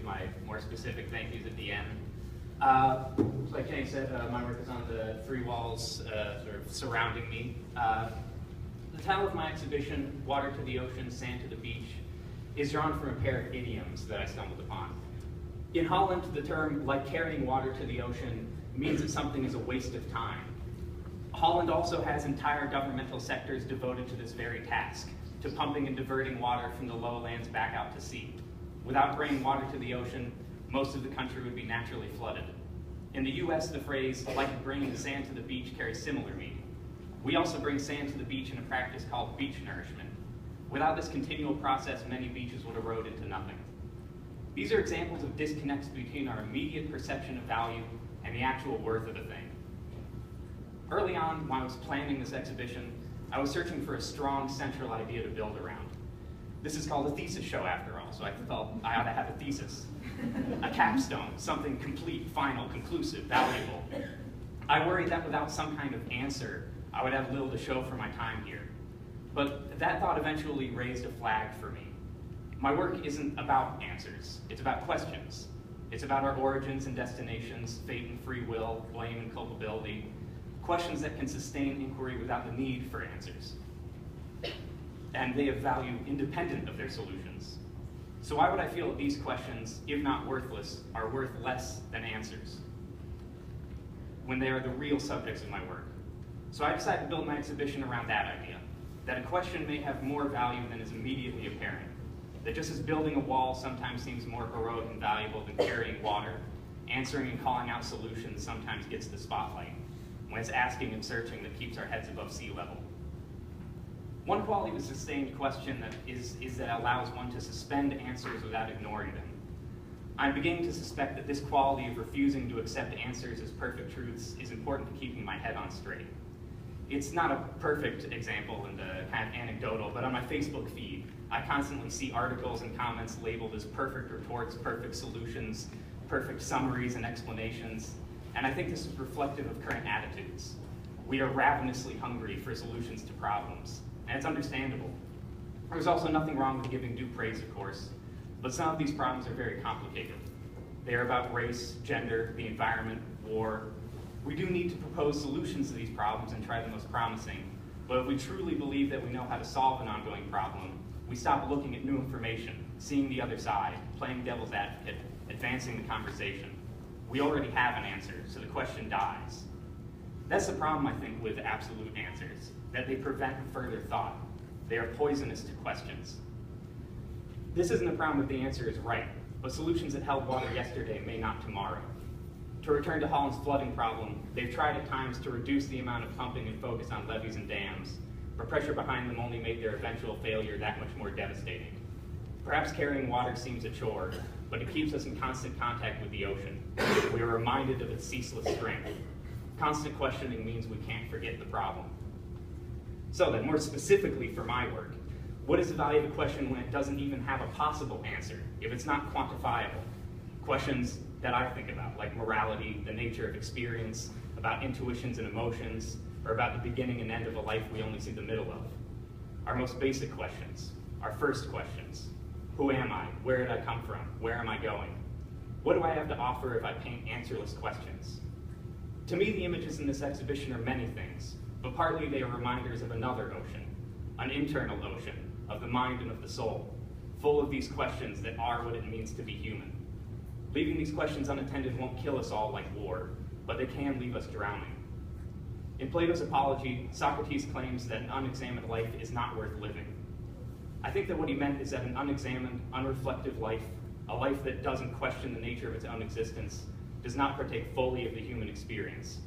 my more specific thank yous at the end. Like Kenny said, my work is on the three walls sort of surrounding me. The title of my exhibition, Water to the Ocean, Sand to the Beach, is drawn from a pair of idioms that I stumbled upon. In Holland, the term, like carrying water to the ocean, means that something is a waste of time. Holland also has entire governmental sectors devoted to this very task, to pumping and diverting water from the lowlands back out to sea. Without bringing water to the ocean, most of the country would be naturally flooded. In the US, the phrase, like bringing the sand to the beach, carries similar meaning. We also bring sand to the beach in a practice called beach nourishment. Without this continual process, many beaches would erode into nothing. These are examples of disconnects between our immediate perception of value and the actual worth of a thing. Early on, when I was planning this exhibition, I was searching for a strong central idea to build around. This is called a thesis show after all, so I felt I ought to have a thesis. A capstone, something complete, final, conclusive, valuable. I worried that without some kind of answer, I would have little to show for my time here. But that thought eventually raised a flag for me. My work isn't about answers, it's about questions. It's about our origins and destinations, fate and free will, blame and culpability, questions that can sustain inquiry without the need for answers. And they have value independent of their solutions. So why would I feel that these questions, if not worthless, are worth less than answers when they are the real subjects of my work? So I decided to build my exhibition around that idea, that a question may have more value than is immediately apparent, that just as building a wall sometimes seems more heroic and valuable than carrying water, answering and calling out solutions sometimes gets the spotlight, when it's asking and searching that keeps our heads above sea level. One quality of a sustained question that is that it allows one to suspend answers without ignoring them. I'm beginning to suspect that this quality of refusing to accept answers as perfect truths is important to keeping my head on straight. It's not a perfect example and kind of anecdotal, but on my Facebook feed, I constantly see articles and comments labeled as perfect reports, perfect solutions, perfect summaries and explanations, and I think this is reflective of current attitudes. We are ravenously hungry for solutions to problems, and it's understandable. There's also nothing wrong with giving due praise, of course, but some of these problems are very complicated. They are about race, gender, the environment, war. We do need to propose solutions to these problems and try the most promising, but if we truly believe that we know how to solve an ongoing problem, we stop looking at new information, seeing the other side, playing devil's advocate, advancing the conversation. We already have an answer, so the question dies. That's the problem, I think, with absolute answers, that they prevent further thought. They are poisonous to questions. This isn't a problem if the answer is right, but solutions that held water yesterday may not tomorrow. To return to Holland's flooding problem, they've tried at times to reduce the amount of pumping and focus on levees and dams, but pressure behind them only made their eventual failure that much more devastating. Perhaps carrying water seems a chore, but it keeps us in constant contact with the ocean. We are reminded of its ceaseless strength. Constant questioning means we can't forget the problem. So then, more specifically for my work, what is the value of a question when it doesn't even have a possible answer, if it's not quantifiable? Questions that I think about, like morality, the nature of experience, about intuitions and emotions, or about the beginning and end of a life we only see the middle of. Our most basic questions, our first questions. Who am I? Where did I come from? Where am I going? What do I have to offer if I paint answerless questions? To me, the images in this exhibition are many things, but partly they are reminders of another ocean, an internal ocean, of the mind and of the soul, full of these questions that are what it means to be human. Leaving these questions unattended won't kill us all like war, but they can leave us drowning. In Plato's Apology, Socrates claims that an unexamined life is not worth living. I think that what he meant is that an unexamined, unreflective life, a life that doesn't question the nature of its own existence, does not partake fully of the human experience.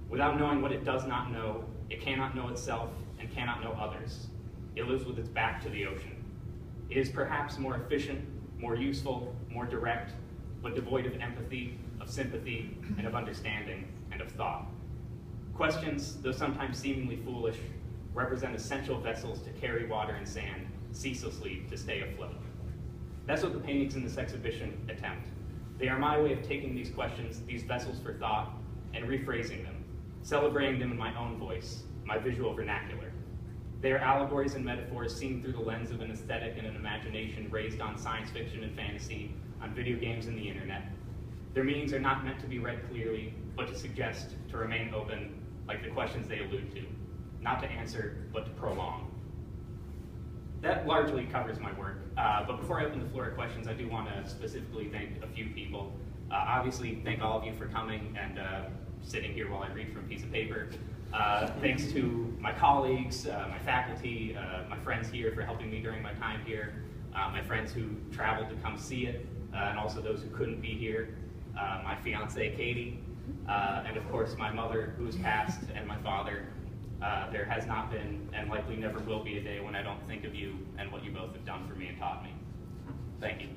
Without knowing what it does not know, it cannot know itself and cannot know others. It lives with its back to the ocean. It is perhaps more efficient, more useful, more direct, but devoid of empathy, of sympathy, and of understanding, and of thought. Questions, though sometimes seemingly foolish, represent essential vessels to carry water and sand ceaselessly to stay afloat. That's what the paintings in this exhibition attempt. They are my way of taking these questions, these vessels for thought, and rephrasing them, celebrating them in my own voice, my visual vernacular. They are allegories and metaphors seen through the lens of an aesthetic and an imagination raised on science fiction and fantasy, on video games and the internet. Their meanings are not meant to be read clearly, but to suggest to remain open, like the questions they allude to, not to answer, but to prolong. That largely covers my work, but before I open the floor of questions, I do want to specifically thank a few people. Obviously, thank all of you for coming and sitting here while I read from a piece of paper. Thanks to my colleagues, my faculty, my friends here for helping me during my time here, my friends who traveled to come see it, and also those who couldn't be here, my fiance Katie, and of course my mother who's passed, and my father. There has not been, and likely never will be, a day when I don't think of you and what you both have done for me and taught me. Thank you.